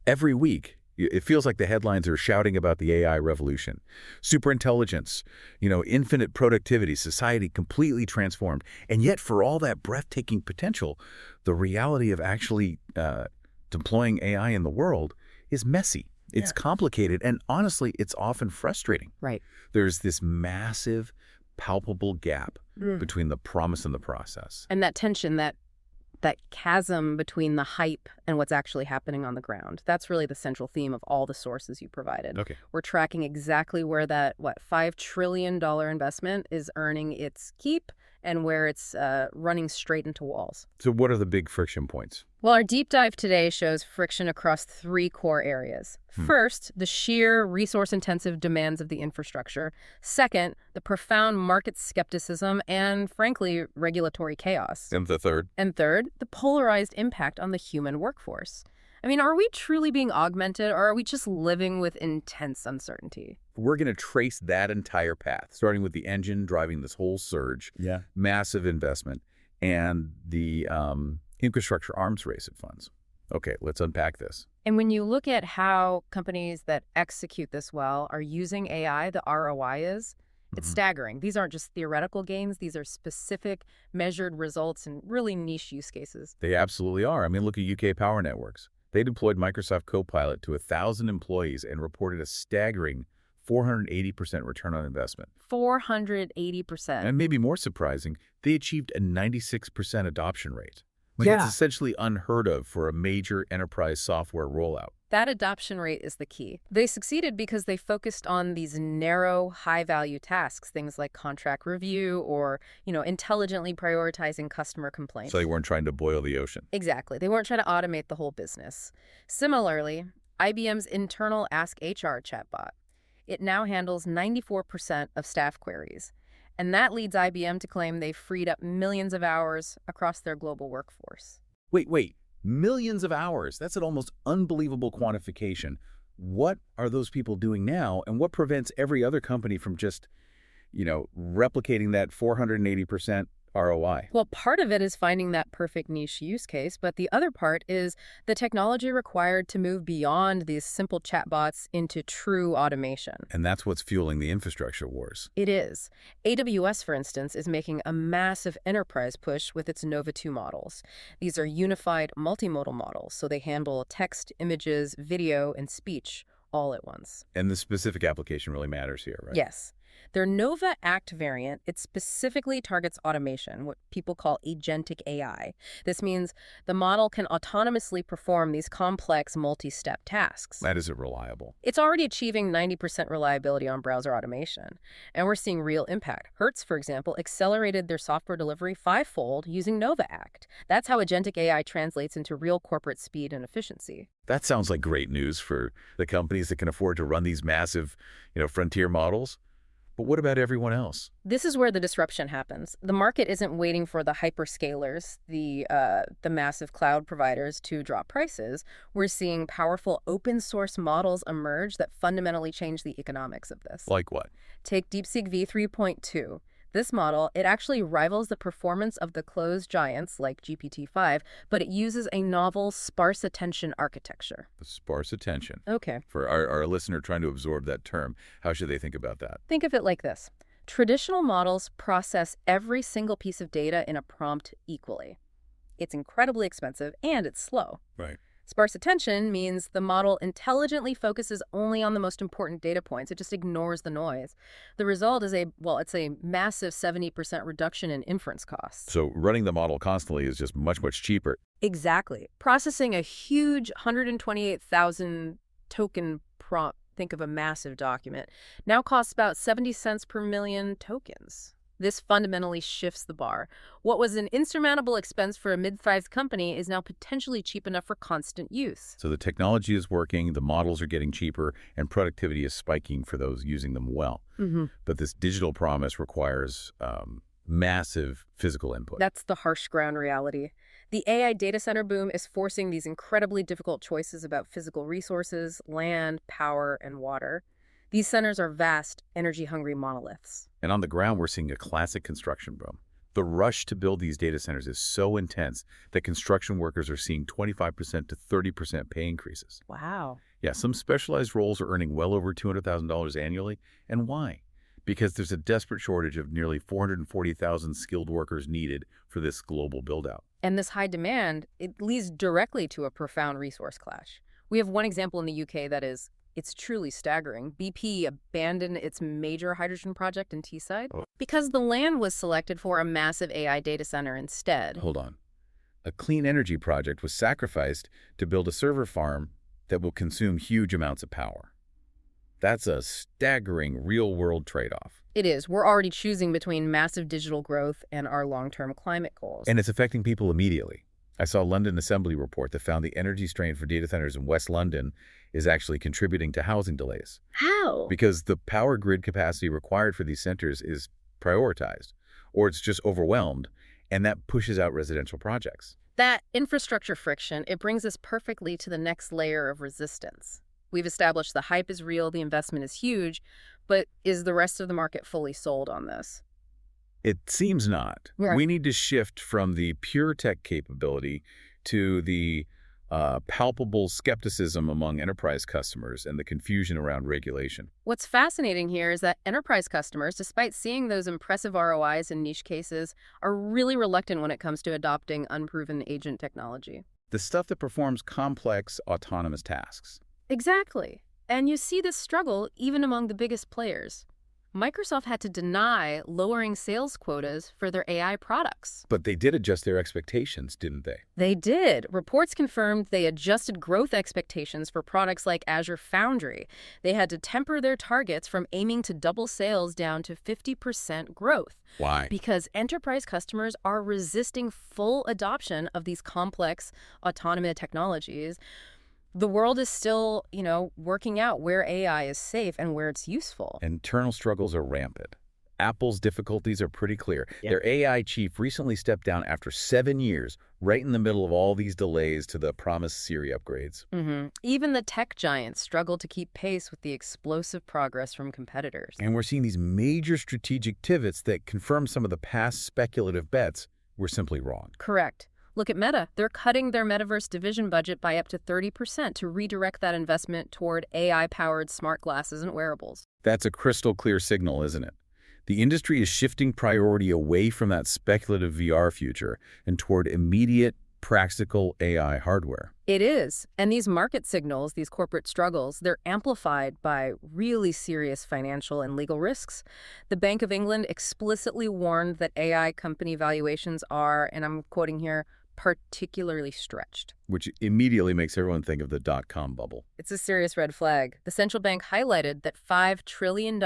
Every week, it feels like the headlines are shouting about the AI revolution. Superintelligence, infinite productivity, society completely transformed. And yet, for all that breathtaking potential, the reality of actually deploying AI in the world is messy. It's complicated, and honestly, it's often frustrating. Right. There's this massive, palpable gap between the promise and the process. And that tension, that chasm between the hype and what's actually happening on the ground. That's really the central theme of all the sources you provided. Okay. We're tracking exactly where that, $5 trillion investment is earning its keep and where it's running straight into walls. So what are the big friction points? Well, our deep dive today shows friction across 3 core areas. First, the sheer resource-intensive demands of the infrastructure. Second, the profound market skepticism and, frankly, regulatory chaos. And the third? And third, the polarized impact on the human workforce. I mean, are we truly being augmented, or are we just living with intense uncertainty? We're going to trace that entire path, starting with the engine driving this whole surge, massive investment, and the infrastructure arms race it funds. Okay, let's unpack this. And when you look at how companies that execute this well are using AI, the ROI it's staggering. These aren't just theoretical gains. These are specific, measured results in really niche use cases. They absolutely are. I mean, look at UK Power Networks. They deployed Microsoft Copilot to 1,000 employees and reported a staggering 480% return on investment. 480%. And maybe more surprising, they achieved a 96% adoption rate. It's essentially unheard of for a major enterprise software rollout. That adoption rate is the key. They succeeded because they focused on these narrow, high-value tasks, things like contract review or, intelligently prioritizing customer complaints. So they weren't trying to boil the ocean. Exactly. They weren't trying to automate the whole business. Similarly, IBM's internal Ask HR chatbot. It now handles 94% of staff queries. And that leads IBM to claim they've freed up millions of hours across their global workforce. Wait. Millions of hours. That's an almost unbelievable quantification. What are those people doing now, and what prevents every other company from just, replicating that 480% ROI? Well, part of it is finding that perfect niche use case, but the other part is the technology required to move beyond these simple chatbots into true automation. And that's what's fueling the infrastructure wars. It is. AWS, for instance, is making a massive enterprise push with its Nova 2 models. These are unified multimodal models, so they handle text, images, video, and speech all at once. And the specific application really matters here, right? Yes. Their Nova Act variant, it specifically targets automation, what people call agentic AI. This means the model can autonomously perform these complex multi-step tasks. That isn't reliable. It's already achieving 90% reliability on browser automation, and we're seeing real impact. Hertz, for example, accelerated their software delivery 5-fold using Nova Act. That's how agentic AI translates into real corporate speed and efficiency. That sounds like great news for the companies that can afford to run these massive, frontier models. But what about everyone else? This is where the disruption happens. The market isn't waiting for the hyperscalers, the massive cloud providers, to drop prices. We're seeing powerful open source models emerge that fundamentally change the economics of this. Like what? Take DeepSeek v3.2. This model, it actually rivals the performance of the closed giants like GPT-5, but it uses a novel sparse attention architecture. Sparse attention. Okay. For our listener trying to absorb that term, how should they think about that? Think of it like this. Traditional models process every single piece of data in a prompt equally. It's incredibly expensive and it's slow. Right. Sparse attention means the model intelligently focuses only on the most important data points. It just ignores the noise. The result is it's a massive 70% reduction in inference costs. So running the model constantly is just much, much cheaper. Exactly. Processing a huge 128,000 token prompt, think of a massive document, now costs about 70 cents per million tokens. This fundamentally shifts the bar. What was an insurmountable expense for a mid-sized company is now potentially cheap enough for constant use. So the technology is working, the models are getting cheaper, and productivity is spiking for those using them well. But this digital promise requires massive physical input. That's the harsh ground reality. The AI data center boom is forcing these incredibly difficult choices about physical resources, land, power, and water. These centers are vast, energy-hungry monoliths. And on the ground, we're seeing a classic construction boom. The rush to build these data centers is so intense that construction workers are seeing 25% to 30% pay increases. Wow. Yeah, some specialized roles are earning well over $200,000 annually. And why? Because there's a desperate shortage of nearly 440,000 skilled workers needed for this global build-out. And this high demand, it leads directly to a profound resource clash. We have one example in the UK that is, it's truly staggering. BP abandoned its major hydrogen project in Teesside because the land was selected for a massive AI data center instead. Hold on. A clean energy project was sacrificed to build a server farm that will consume huge amounts of power. That's a staggering real-world trade-off. It is. We're already choosing between massive digital growth and our long-term climate goals. And it's affecting people immediately. I saw a London Assembly report that found the energy strain for data centers in West London is actually contributing to housing delays. How? Because the power grid capacity required for these centers is prioritized, or it's just overwhelmed, and that pushes out residential projects. That infrastructure friction, it brings us perfectly to the next layer of resistance. We've established the hype is real, the investment is huge, but is the rest of the market fully sold on this? It seems not. Right. We need to shift from the pure tech capability to the palpable skepticism among enterprise customers and the confusion around regulation. What's fascinating here is that enterprise customers, despite seeing those impressive ROIs in niche cases, are really reluctant when it comes to adopting unproven agent technology. The stuff that performs complex autonomous tasks. Exactly. And you see this struggle even among the biggest players. Microsoft had to deny lowering sales quotas for their AI products. But they did adjust their expectations, didn't they? They did. Reports confirmed they adjusted growth expectations for products like Azure Foundry. They had to temper their targets from aiming to double sales down to 50% growth. Why? Because enterprise customers are resisting full adoption of these complex autonomous technologies. The world is still, working out where AI is safe and where it's useful. Internal struggles are rampant. Apple's difficulties are pretty clear. Yep. Their AI chief recently stepped down after 7 years, right in the middle of all these delays to the promised Siri upgrades. Even the tech giants struggle to keep pace with the explosive progress from competitors. And we're seeing these major strategic pivots that confirm some of the past speculative bets were simply wrong. Correct. Look at Meta. They're cutting their metaverse division budget by up to 30% to redirect that investment toward AI-powered smart glasses and wearables. That's a crystal clear signal, isn't it? The industry is shifting priority away from that speculative VR future and toward immediate, practical AI hardware. It is. And these market signals, these corporate struggles, they're amplified by really serious financial and legal risks. The Bank of England explicitly warned that AI company valuations are, and I'm quoting here, particularly stretched. Which immediately makes everyone think of the dot-com bubble. It's a serious red flag. The central bank highlighted that $5 trillion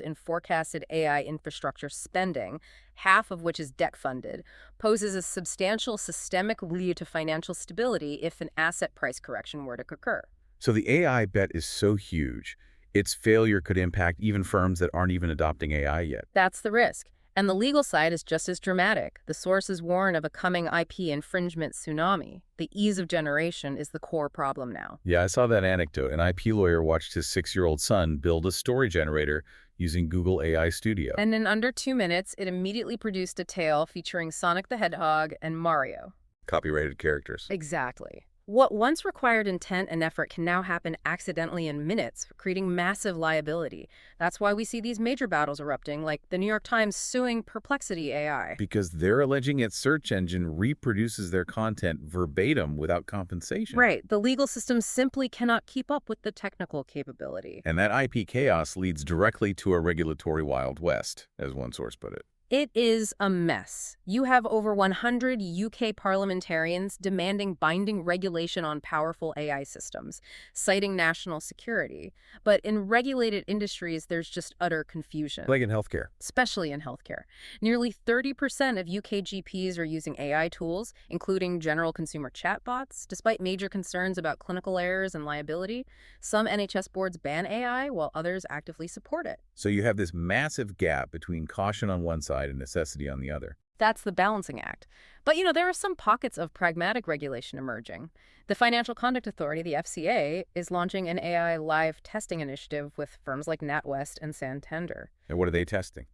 in forecasted AI infrastructure spending, half of which is debt-funded, poses a substantial systemic risk to financial stability if an asset price correction were to occur. So the AI bet is so huge, its failure could impact even firms that aren't even adopting AI yet. That's the risk. And the legal side is just as dramatic. The sources warn of a coming IP infringement tsunami. The ease of generation is the core problem now. Yeah, I saw that anecdote. An IP lawyer watched his 6-year-old son build a story generator using Google AI Studio. And in under 2 minutes, it immediately produced a tale featuring Sonic the Hedgehog and Mario. Copyrighted characters. Exactly. What once required intent and effort can now happen accidentally in minutes, creating massive liability. That's why we see these major battles erupting, like the New York Times suing Perplexity AI. Because they're alleging its search engine reproduces their content verbatim without compensation. Right. The legal system simply cannot keep up with the technical capability. And that IP chaos leads directly to a regulatory Wild West, as one source put it. It is a mess. You have over 100 UK parliamentarians demanding binding regulation on powerful AI systems, citing national security. But in regulated industries, there's just utter confusion. Like in healthcare. Especially in healthcare. Nearly 30% of UK GPs are using AI tools, including general consumer chatbots, despite major concerns about clinical errors and liability. Some NHS boards ban AI, while others actively support it. So you have this massive gap between caution on one side and necessity on the other. That's the balancing act. But, there are some pockets of pragmatic regulation emerging. The Financial Conduct Authority, the FCA, is launching an AI live testing initiative with firms like NatWest and Santander. And what are they testing?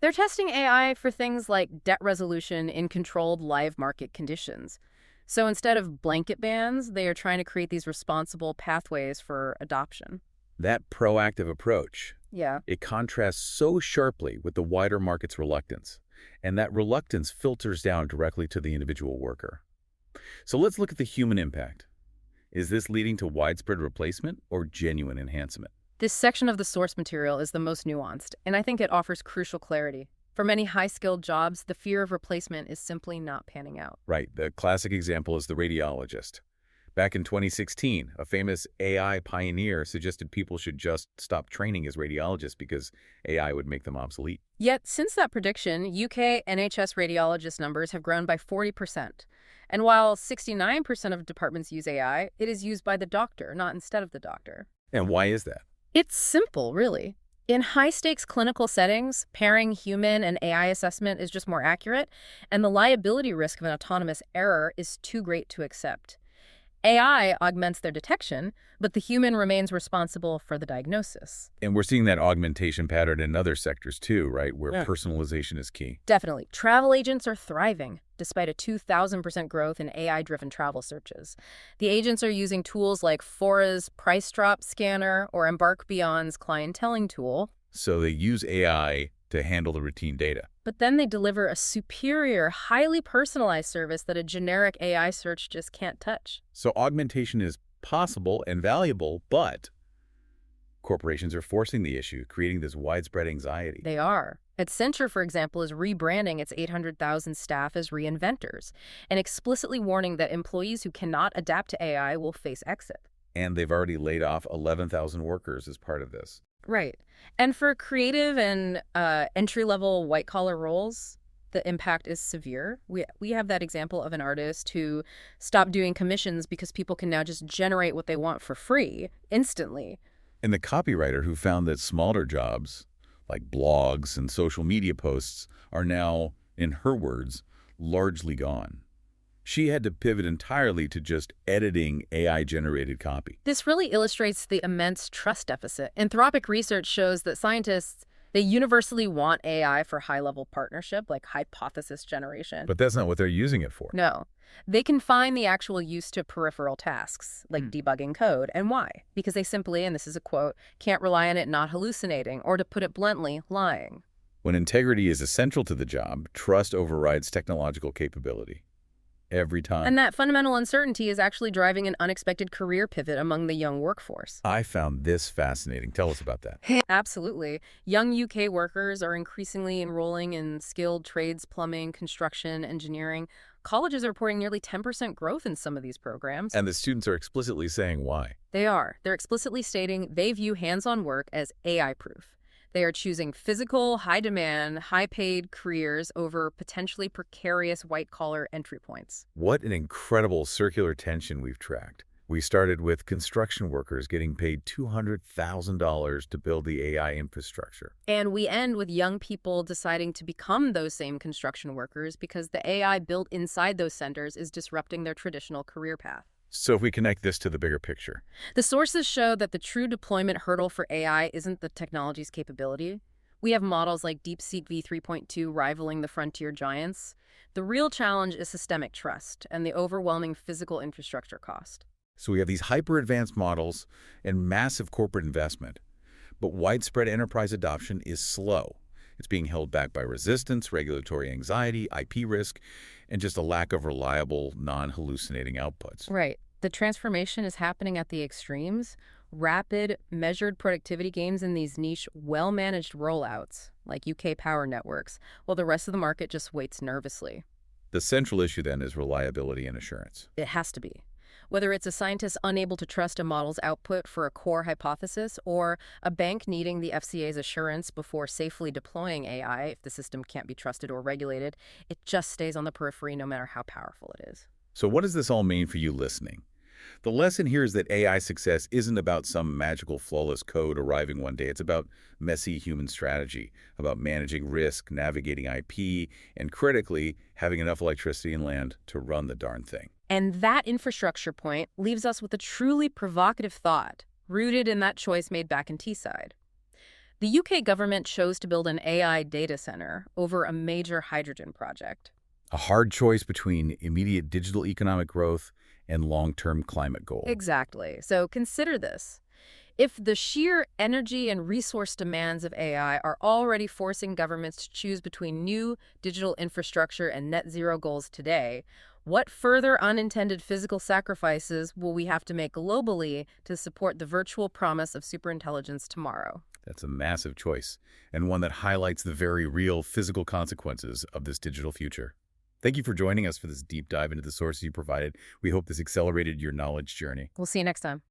They're testing AI for things like debt resolution in controlled live market conditions. So instead of blanket bans, they are trying to create these responsible pathways for adoption. That proactive approach, Yeah. it contrasts so sharply with the wider market's reluctance, and that reluctance filters down directly to the individual worker. So let's look at the human impact. Is this leading to widespread replacement or genuine enhancement? This section of the source material is the most nuanced, and I think it offers crucial clarity. For many high-skilled jobs, the fear of replacement is simply not panning out. Right, the classic example is the radiologist. Back in 2016, a famous AI pioneer suggested people should just stop training as radiologists because AI would make them obsolete. Yet, since that prediction, UK NHS radiologist numbers have grown by 40%. And while 69% of departments use AI, it is used by the doctor, not instead of the doctor. And why is that? It's simple, really. In high-stakes clinical settings, pairing human and AI assessment is just more accurate, and the liability risk of an autonomous error is too great to accept. AI augments their detection, but the human remains responsible for the diagnosis. And we're seeing that augmentation pattern in other sectors too, right, where Yeah. personalization is key. Definitely. Travel agents are thriving, despite a 2,000% growth in AI-driven travel searches. The agents are using tools like Fora's price drop scanner or Embark Beyond's clienteling tool. So they use AI to handle the routine data. But then they deliver a superior, highly personalized service that a generic AI search just can't touch. So augmentation is possible and valuable, but corporations are forcing the issue, creating this widespread anxiety. They are. Accenture, for example, is rebranding its 800,000 staff as reinventors and explicitly warning that employees who cannot adapt to AI will face exit. And they've already laid off 11,000 workers as part of this. Right. And for creative and entry-level white-collar roles, the impact is severe. We have that example of an artist who stopped doing commissions because people can now just generate what they want for free instantly. And the copywriter who found that smaller jobs, like blogs and social media posts, are now, in her words, largely gone. She had to pivot entirely to just editing AI-generated copy. This really illustrates the immense trust deficit. Anthropic research shows that scientists, they universally want AI for high-level partnership, like hypothesis generation. But that's not what they're using it for. No. They confine the actual use to peripheral tasks, like debugging code. And why? Because they simply, and this is a quote, can't rely on it not hallucinating, or to put it bluntly, lying. When integrity is essential to the job, trust overrides technological capability. Every time. And that fundamental uncertainty is actually driving an unexpected career pivot among the young workforce. I found this fascinating. Tell us about that. Absolutely. Young UK workers are increasingly enrolling in skilled trades, plumbing, construction, engineering. Colleges are reporting nearly 10% growth in some of these programs. And the students are explicitly saying why. They are. They're explicitly stating they view hands-on work as AI-proof. They are choosing physical, high-demand, high-paid careers over potentially precarious white-collar entry points. What an incredible circular tension we've tracked. We started with construction workers getting paid $200,000 to build the AI infrastructure. And we end with young people deciding to become those same construction workers because the AI built inside those centers is disrupting their traditional career path. So if we connect this to the bigger picture. The sources show that the true deployment hurdle for AI isn't the technology's capability. We have models like DeepSeek v3.2 rivaling the frontier giants. The real challenge is systemic trust and the overwhelming physical infrastructure cost. So we have these hyper-advanced models and massive corporate investment, but widespread enterprise adoption is slow. It's being held back by resistance, regulatory anxiety, IP risk, and just a lack of reliable, non-hallucinating outputs. Right. The transformation is happening at the extremes. Rapid, measured productivity gains in these niche, well-managed rollouts, like UK power networks, while the rest of the market just waits nervously. The central issue, then, is reliability and assurance. It has to be. Whether it's a scientist unable to trust a model's output for a core hypothesis or a bank needing the FCA's assurance before safely deploying AI if the system can't be trusted or regulated, it just stays on the periphery no matter how powerful it is. So what does this all mean for you listening? The lesson here is that AI success isn't about some magical, flawless code arriving one day. It's about messy human strategy, about managing risk, navigating IP, and critically, having enough electricity and land to run the darn thing. And that infrastructure point leaves us with a truly provocative thought, rooted in that choice made back in Teesside. The UK government chose to build an AI data center over a major hydrogen project. A hard choice between immediate digital economic growth and long-term climate goal. Exactly. So consider this. If the sheer energy and resource demands of AI are already forcing governments to choose between new digital infrastructure and net zero goals today, what further unintended physical sacrifices will we have to make globally to support the virtual promise of superintelligence tomorrow? That's a massive choice, and one that highlights the very real physical consequences of this digital future. Thank you for joining us for this deep dive into the sources you provided. We hope this accelerated your knowledge journey. We'll see you next time.